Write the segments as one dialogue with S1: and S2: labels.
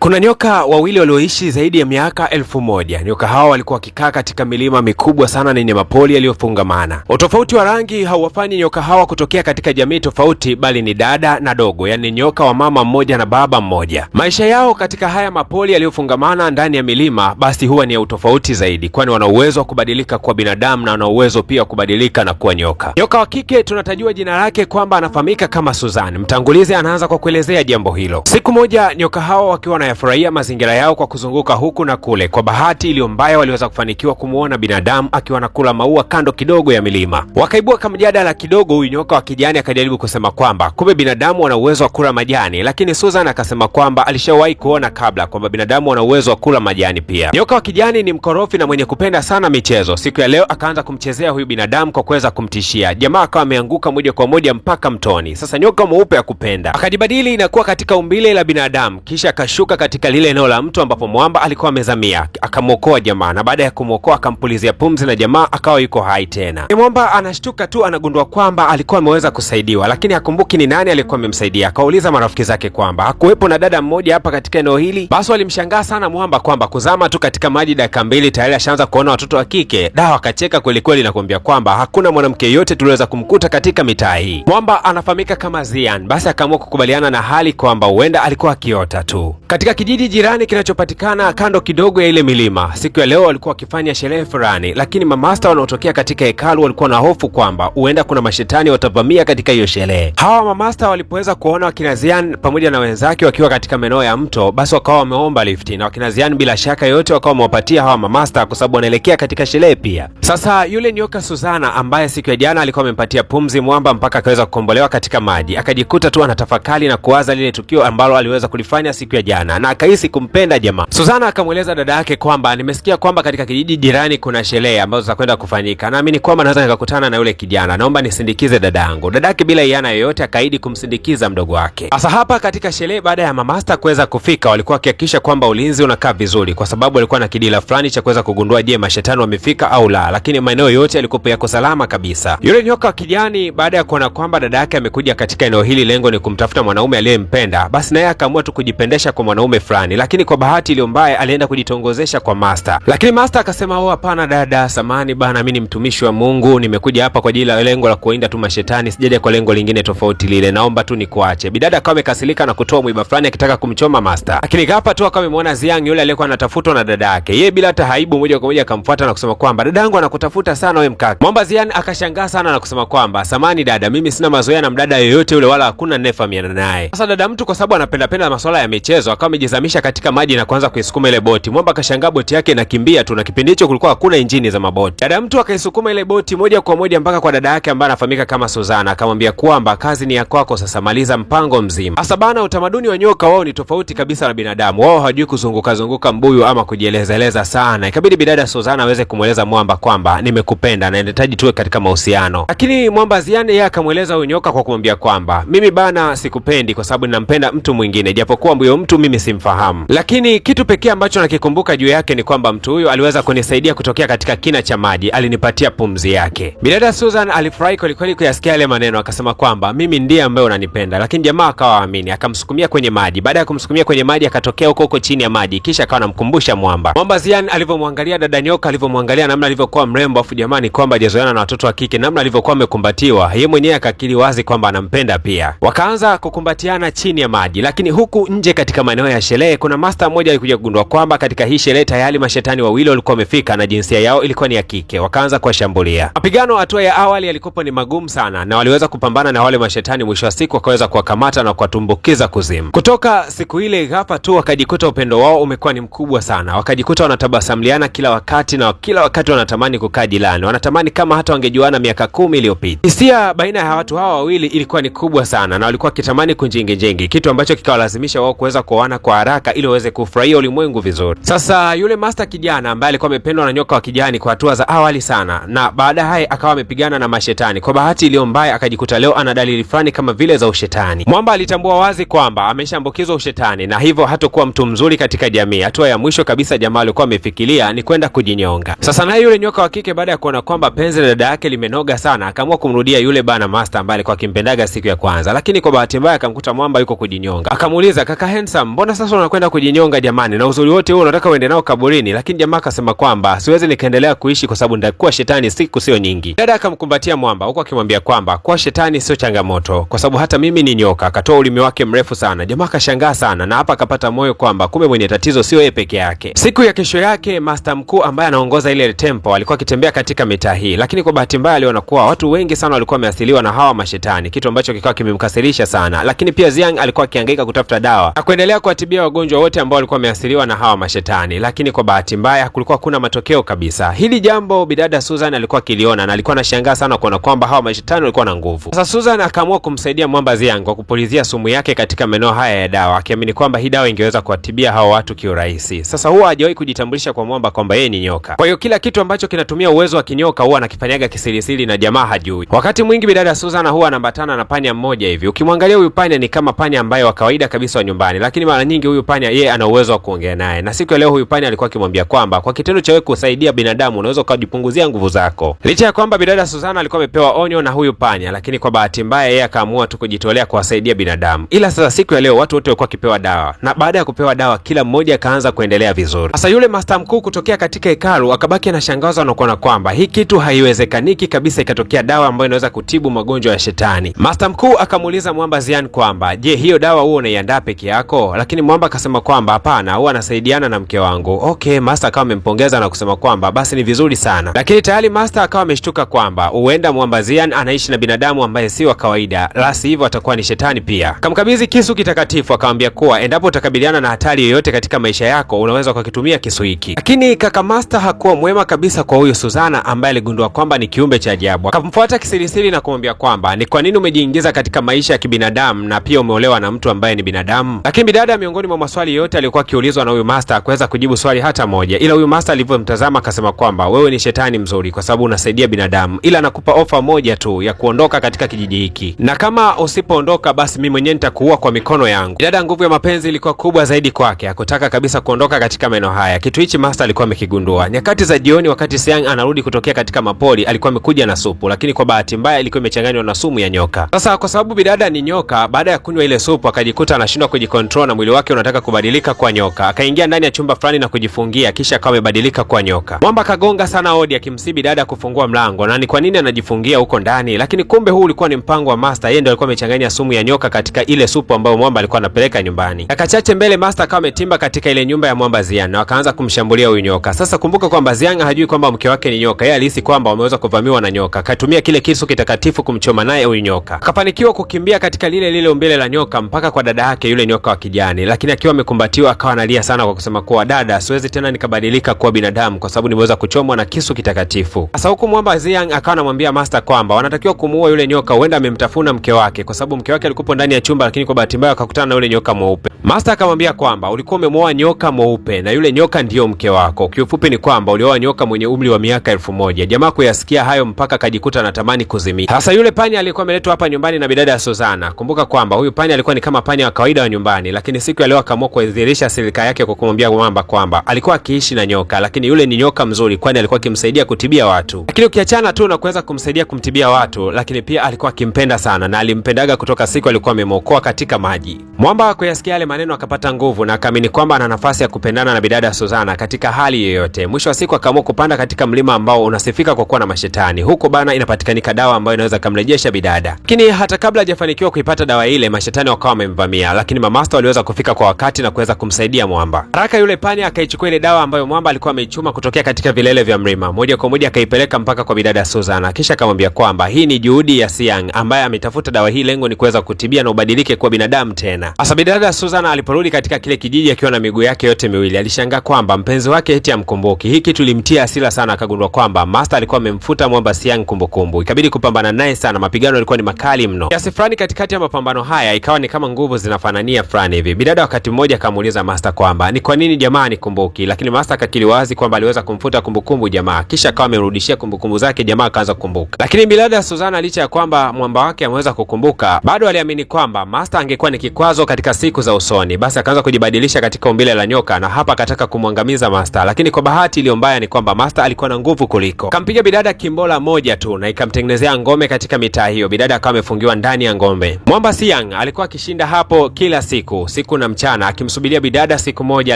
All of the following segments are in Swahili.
S1: Kuna nyoka wawili walioishi zaidi ya miaka 1000. Nyoka hao walikuwa wakikaa katika milima mikubwa sana na yenye mapori yaliyofungamana. Utofauti wa rangi hauwafanyi nyoka hawa kutokea katika jamii tofauti, bali ni dada na dogo, yani nyoka wa mama mmoja na baba mmoja. Maisha yao katika haya mapori yaliyofungamana ndani ya milima basi huwa ni ya utofauti zaidi, kwani wana uwezo wa kubadilika kuwa binadamu na wana uwezo pia wa kubadilika na kuwa nyoka. Nyoka wa kike tunatajua jina lake kwamba anafahamika kama Susan. Mtangulizi anaanza kwa kuelezea jambo hilo. Siku moja nyoka hao wakiwa yafurahia mazingira yao kwa kuzunguka huku na kule, kwa bahati iliyo mbaya waliweza kufanikiwa kumuona binadamu akiwa anakula maua kando kidogo ya milima. Wakaibua kama mjadala kidogo. Huyu nyoka wa kijani akajaribu kusema kwamba kumbe binadamu wana uwezo wa kula majani, lakini Susan akasema kwamba alishawahi kuona kabla kwamba binadamu wana uwezo wa kula majani pia. Nyoka wa kijani ni mkorofi na mwenye kupenda sana michezo. Siku ya leo akaanza kumchezea huyu binadamu kwa kuweza kumtishia. Jamaa akawa ameanguka moja kwa moja mpaka mtoni. Sasa nyoka mweupe akupenda akajibadili inakuwa katika umbile la binadamu, kisha akashuka katika lile eneo la mto ambapo mwamba alikuwa amezamia, akamwokoa jamaa, na baada ya kumwokoa akampulizia pumzi na jamaa akawa yuko hai tena. Mwamba anashtuka tu, anagundua kwamba alikuwa ameweza kusaidiwa, lakini hakumbuki ni nani alikuwa amemsaidia. Akauliza marafiki zake kwamba hakuwepo na dada mmoja hapa katika eneo hili. Basi walimshangaa sana mwamba kwamba kuzama tu katika maji dakika 2 tayari ashaanza kuona watoto wa kike. Dawa akacheka kweli kweli na kuambia kwamba hakuna mwanamke yote tuliweza kumkuta katika mitaa hii. Mwamba anafahamika kama Zian. Basi akaamua kukubaliana na hali kwamba huenda alikuwa akiota tu. Katika kijiji jirani kinachopatikana kando kidogo ya ile milima, siku ya leo walikuwa wakifanya sherehe fulani, lakini mamasta wanaotokea katika hekalu walikuwa na hofu kwamba huenda kuna mashetani watavamia katika hiyo sherehe. Hawa mamasta walipoweza kuona wakina Zian pamoja na wenzake wakiwa katika maeneo ya mto, basi wakawa wameomba lifti, na wakina Zian bila shaka yote wakawa wamewapatia hawa mamasta kwa sababu wanaelekea katika sherehe pia. Sasa yule nyoka Susana ambaye siku ya jana alikuwa amempatia pumzi mwamba mpaka akaweza kukombolewa katika maji, akajikuta tu anatafakari na kuwaza lile tukio ambalo aliweza kulifanya siku ya jana, na akahisi kumpenda jamaa. Susana akamweleza dada yake kwamba nimesikia kwamba katika kijiji jirani kuna sherehe ambazo zitakwenda kufanyika, naamini kwamba naweza nikakutana na yule kijana, naomba nisindikize dada yangu. Dada yake bila iana yoyote akaahidi kumsindikiza mdogo wake. Sasa hapa katika sherehe, baada ya mamasta kuweza kufika, walikuwa wakihakikisha kwamba ulinzi unakaa vizuri, kwa sababu walikuwa na kidila fulani cha kuweza kugundua je, mashetani wamefika au la, lakini maeneo yote yalikuwa yako salama kabisa. Yule nyoka wa kijani baada ya kuona kwamba dada yake amekuja katika eneo hili lengo ni kumtafuta mwanaume aliyempenda, basi naye akaamua tu kujipendesha kwa mwanaume fulani, lakini kwa bahati iliyo mbaya alienda kujitongozesha kwa master. Lakini master akasema, "Oh hapana dada, samani bana, mimi ni mtumishi wa Mungu, nimekuja hapa kwa ajili ya lengo la kuinda tu mashetani, sijaja kwa lengo lingine tofauti lile, naomba tu nikuache." Bidada akawa amekasirika na kutoa mwiba fulani akitaka kumchoma master. Lakini ghafla tu akawa amemwona Ziang yule aliyekuwa anatafutwa na dada yake. Yeye bila hata haibu moja kwa moja akamfuata na kusema kwamba dada yangu anakutafuta sana wewe mkaka. Mwamba Ziang akashangaa sana na kusema kwamba samani dada, mimi sina mazoea na mdada yoyote yule wala hakuna ninayefahamiana naye. Sasa dada mtu kwa sababu anapenda masuala ya michezo akawa amejizamisha katika maji na kuanza kuisukuma ile boti. Mwamba akashangaa boti yake inakimbia tu, na kipindi hicho kulikuwa hakuna injini za maboti. Dada mtu akaisukuma ile boti moja kwa moja mpaka kwa dada yake ambaye anafahamika kama Suzana, akamwambia kwamba kazi ni ya kwako sasa, maliza mpango mzima. Asa bana, utamaduni wa nyoka wao ni tofauti kabisa na binadamu. Wao hawajui kuzunguka mbuyu ama kujieleza sana. Ikabidi bidada Suzana aweze kumweleza Mwamba kwamba nimekupenda na nahitaji tuwe katika mahusiano. Lakini Mwamba Ziane yeye akamweleza huyo nyoka kwa kumwambia kwamba mimi bana sikupendi kwa sababu ninampenda mtu mwingine, japokuwa huyo mtu mimi simfahamu. Lakini kitu pekee ambacho nakikumbuka juu yake ni kwamba mtu huyo aliweza kunisaidia kutokea katika kina cha maji, alinipatia pumzi yake. Bidada Susan alifurahi kweli kuyasikia yale maneno, akasema kwamba mimi ndiye ambaye unanipenda. Lakini jamaa akawa aamini, akamsukumia kwenye maji. Baada ya kumsukumia kwenye maji akatokea huko chini ya maji, kisha akawa anamkumbusha Mwamba. Mwamba Zian alivyomwangalia dada nyoka, alivyomwangalia namna alivyokuwa mrembo, afu jamani kwamba hajazoeana na watoto wa kike, namna alivyokuwa amekumbatiwa, yeye mwenyewe akakiri wazi kwamba anampenda pia. Wakaanza kukumbatiana chini ya maji. Lakini huku nje katika maeneo ya sherehe kuna master mmoja alikuja kugundua kwamba katika hii sherehe tayari mashetani wawili walikuwa wamefika na jinsia yao ilikuwa ni ya kike. Wakaanza kuwashambulia. Mapigano hatua ya awali yalikuwa ni magumu sana, na waliweza kupambana na wale mashetani. Mwisho wa siku wakaweza kuwakamata na kuwatumbukiza kuzimu. Kutoka siku ile ghafla tu wakajikuta upendo wao umekuwa ni mkubwa sana. Wakajikuta wanatabasamliana kila wakati, na kila wakati wanatamani kukaa jirani. Wanatamani kama hata wangejuana miaka 10 iliyopita. Hisia baina ya watu hawa wawili ilikuwa ni kubwa sana, na walikuwa kitamani kunjingi, kitu ambacho kikawalazimisha wao kuweza kuoana kwa haraka ili waweze kufurahia ulimwengu vizuri. Sasa yule master kijana ambaye alikuwa amependwa na nyoka wa kijani kwa hatua za awali sana, na baadaye akawa amepigana na mashetani. Kwa bahati iliyo mbaya akajikuta leo ana dalili fulani kama vile za ushetani. Mwamba alitambua wazi kwamba ameshaambukizwa ushetani na hivyo hatakuwa mtu mzuri katika jamii. Hatua ya mwisho kabisa jamaa alikuwa amefikiria ni kwenda kujinyonga. Sasa naye yule nyoka wa kike baada ya kuona kwamba penzi la dada yake limenoga sana, akaamua kumrudia yule bana master ambaye alikuwa akimpendaga siku ya kwanza. Lakini kwa bahati mbaya akamkuta Mwamba yuko kujinyonga. Akamuuliza, kaka handsome, mbona mbona sasa unakwenda kujinyonga jamani, na uzuri wote huo unataka uende nao kaburini? Lakini jamaa akasema kwamba siwezi nikaendelea kuishi kwa sababu nitakuwa shetani siku sio nyingi. Dada akamkumbatia mwamba huko akimwambia kwamba kwa shetani sio changamoto, kwa sababu hata mimi ni nyoka. Akatoa ulimi wake mrefu sana. Jamaa akashangaa sana, na hapa akapata moyo kwamba kumbe mwenye tatizo sio yeye peke yake. Siku ya kesho yake, master mkuu ambaye anaongoza ile temple alikuwa akitembea katika mitaa hii, lakini kwa bahati mbaya aliona kuwa watu wengi sana walikuwa wameathiriwa na hawa mashetani, kitu ambacho kikawa kimemkasirisha sana. Lakini pia Xiang alikuwa akihangaika kutafuta dawa na kuendelea kuwatibia wagonjwa wote ambao walikuwa wameathiriwa na hawa mashetani, lakini kwa bahati mbaya kulikuwa kuna matokeo kabisa. Hili jambo bidada Susan alikuwa akiliona na alikuwa anashangaa sana kuona kwamba hawa mashetani walikuwa na nguvu. Sasa Susan akaamua kumsaidia mwamba Xiang kwa kupulizia sumu yake katika maeneo haya ya dawa, akiamini kwamba hii dawa ingeweza kuwatibia hawa watu kiurahisi. Sasa huwa hajawahi kujitambulisha kwa mwamba kwamba yeye ni nyoka. Kwa hiyo kila kitu ambacho kinatumia uwezo wa kinyoka huwa anakifanyaga kisirisiri na jamaa hajui. Wakati mwingi bidada Susan huwa anaambatana na panya mmoja hivi. Ukimwangalia huyu panya ni kama panya ambaye wa kawaida kabisa wa nyumbani, lakini mara nyingi huyu panya yeye ana uwezo wa kuongea naye. Na siku ya leo huyu panya alikuwa akimwambia kwamba kwa kitendo cha wewe kusaidia binadamu unaweza kujipunguzia nguvu zako. Licha ya kwamba bidada Susan alikuwa amepewa onyo na huyu panya, lakini kwa bahati mbaya yeye akaamua tu kujitolea kuwasaidia binadamu. Ila sasa siku ya leo watu wote walikuwa wakipewa dawa, na baada ya kupewa dawa kila mmoja akaanza kuendelea vizuri. Sasa yule master mkuu kutokea katika hekalu akabaki anashangazwa na kuona kwamba hii kitu haiwezekaniki kabisa ikatokea dawa ambayo inaweza kutibu magonjwa ya shetani. Master mkuu akamuuliza mwamba Xiang kwamba je, hiyo dawa huo unaiandaa peke yako? Lakini mwamba akasema kwamba hapana, huwa anasaidiana na mke wangu. Okay, master akawa amempongeza na kusema kwamba basi ni vizuri sana. Lakini tayari master akawa ameshtuka kwamba huenda mwamba Xiang anaishi na binadamu ambaye si wa kawaida, la sivyo atakuwa ni shetani pia. Kamkabidhi kisu kitakatifu akamwambia kuwa endapo utakabiliana na hatari yoyote katika maisha yako unaweza kukitumia kisu hiki. Lakini kaka master hakuwa mwema kabisa kwa huyu Susana ambaye aligundua kwamba ni kiumbe cha ajabu. Akamfuata kisirisiri na kumwambia kwamba ni kwa nini umejiingiza katika maisha ya kibinadamu na pia umeolewa na mtu ambaye ni binadamu? Lakini bidada miongoni mwa maswali yote alikuwa akiulizwa na huyu master hakuweza kujibu swali hata moja, ila huyu master alivyomtazama akasema kwamba wewe ni shetani mzuri kwa sababu unasaidia binadamu, ila nakupa ofa moja tu ya kuondoka katika kijiji hiki, na kama usipoondoka basi mimi mwenyewe nitakuua kwa mikono yangu. Bidada nguvu ya mapenzi ilikuwa kubwa zaidi kwake, hakutaka kabisa kuondoka katika maeneo haya. Kitu hichi master alikuwa amekigundua. Nyakati za jioni wakati Xiang anarudi kutokea katika mapori alikuwa amekuja na supu, lakini kwa bahati mbaya ilikuwa imechanganywa na sumu ya nyoka. Sasa kwa sababu bidada ni nyoka, baada ya kunywa ile supu akajikuta anashindwa kujikontrol na mwili wake unataka kubadilika kwa nyoka. Akaingia ndani ya chumba fulani na kujifungia, kisha akawa amebadilika kwa nyoka. Mwamba kagonga sana hodi akimsihi bidada kufungua mlango na ni kwa nini anajifungia huko ndani, lakini kumbe huu ulikuwa ni mpango wa master. Yeye ndiye alikuwa amechanganya sumu ya nyoka katika ile supu ambayo mwamba alikuwa anapeleka nyumbani. Dakika chache mbele master akawa ametimba katika ile nyumba ya mwamba Xiang na akaanza kumshambulia huyu nyoka. Sasa kumbuka kwamba Xiang hajui kwamba mke wake ni nyoka. Yeye alihisi kwamba wameweza kuvamiwa na nyoka. Akatumia kile kisu kitakatifu kumchoma naye huyu nyoka. Akafanikiwa kukimbia katika lile umbile la nyoka mpaka kwa dada yake yule nyoka wa kijani, lakini akiwa amekumbatiwa akawa analia sana kwa kusema kuwa dada, siwezi tena nikabadilika kuwa binadamu kwa sababu nimeweza kuchomwa na kisu kitakatifu. Sasa huku mwamba Xiang akawa anamwambia master kwamba wanatakiwa kumuua yule nyoka, huenda amemtafuna mke wake kwa sababu mke wake alikuwa ndani ya chumba, lakini kwa bahati mbaya akakutana na yule nyoka mweupe. Master akamwambia kwamba ulikuwa umemwoa nyoka mweupe na yule nyoka ndiyo mke wako. Kiufupi ni kwamba ulioa nyoka mwenye umri wa miaka 1000. Jamaa kuyasikia hayo mpaka akajikuta anatamani kuzimia. Sasa yule panya alikuwa ameletwa hapa nyumbani na bidada Susana. Kumbuka kwamba huyu panya alikuwa ni kama panya wa kawaida wa nyumbani, lakini siku ya leo akaamua kudhihirisha silika yake kwa kumwambia mwamba kwamba alikuwa akiishi na nyoka, lakini yule ni nyoka mzuri kwani alikuwa akimsaidia kutibia watu. Lakini ukiachana tu na kuweza kumsaidia kumtibia watu, lakini pia alikuwa akimpenda sana na alimpendaga kutoka siku alikuwa amemwokoa katika maji. Mwamba kuyasikia yale maneno akapata nguvu na akaamini kwamba ana nafasi ya kupendana na bidada Susana katika hali yoyote. Mwisho wa siku akaamua kupanda katika mlima ambao unasifika kwa kuwa na mashetani. Huko bana inapatikanika dawa ambayo inaweza kumrejesha bidada. Lakini hata kabla hajafanikiwa kuipata dawa ile, mashetani wakawa wamemvamia, lakini mamaster waliweza kufika kwa wakati na kuweza kumsaidia mwamba. Haraka yule panya akaichukua ile dawa ambayo mwamba alikuwa ameichuma kutokea katika vilele vya mlima, moja kwa moja akaipeleka mpaka kwa bidada Susana, kisha akamwambia kwamba hii ni juhudi ya Xiang ambaye ametafuta dawa hii, lengo ni kuweza kutibia na ubadilike kuwa binadamu tena. Sasa bidada Susana aliporudi katika kile kijiji akiwa na miguu yake yote miwili, alishangaa kwamba mpenzi wake eti amkumbuki. Hii kitu ilimtia hasira sana, akagundua kwamba master alikuwa amemfuta mwamba Xiang kumbukumbu. Ikabidi kupambana naye sana, mapigano yalikuwa ni makali mno. Kiasi fulani katikati ya mapambano haya ikawa ni kama nguvu zinafanania fulani hivi. Bidada wakati mmoja akamuuliza master kwamba ni kwa nini jamaa nikumbuki, lakini master akakiri wazi kwamba aliweza kumfuta kumbukumbu jamaa, kisha akawa amerudishia kumbukumbu zake jamaa akaanza kukumbuka. Lakini bidada Susana licha ya kwamba mwamba wake ameweza kukumbuka, bado aliamini kwamba master angekuwa ni kikwazo katika siku za usoni. Basi akaanza kujibadilisha katika umbile la nyoka na hapa akataka kumwangamiza master, lakini kwa bahati iliyo mbaya ni kwamba master alikuwa na nguvu kuliko. Kampiga bidada kimbola moja tu na ikamtengenezea ngome katika mitaa hiyo. Bidada akawa amefungiwa ndani ya ngome. Mwamba Xiang alikuwa akishinda hapo kila siku na mchana akimsubiria bidada siku moja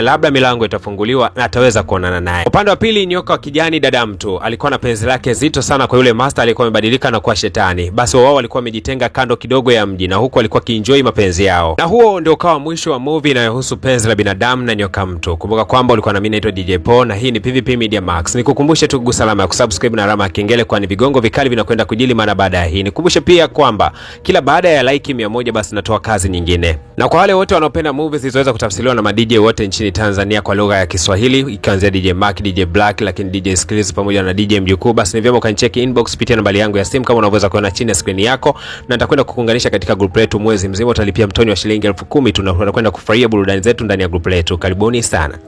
S1: labda milango itafunguliwa na ataweza kuonana naye. Upande wa pili, nyoka wa kijani dada mtu alikuwa na penzi lake zito sana kwa yule master alikuwa amebadilika na kuwa shetani. Basi wao walikuwa wamejitenga kando kidogo ya mji na huku walikuwa kienjoy mapenzi yao. Na huo ndio ukawa mwisho wa movie inayohusu penzi la binadamu na nyoka mtu. Kumbuka kwamba ulikuwa na mimi naitwa DJ Paul na hii ni PVP Media Max. Nikukumbushe tu kugusa alama ya kusubscribe na alama ya kengele kwani vigongo vikali vinakwenda kujili mara baada ya hii. Nikukumbushe pia kwamba kila baada ya like 100 basi natoa kazi nyingine. Na kwa wale wote wanaopenda movies zilizoweza kutafsiriwa na madj wote nchini Tanzania kwa lugha ya Kiswahili ikianzia DJ Mark, DJ Black, lakini DJ Skills pamoja na DJ Mjukuu, basi ni vyema ukanicheki inbox kupitia nambari yangu ya simu kama unavyoweza kuona chini ya screen yako, na nitakwenda kukuunganisha katika group letu mwezi mzima. Utalipia mtoni wa shilingi 10,000 tu na unakwenda kufurahia burudani zetu ndani ya group letu. Karibuni sana.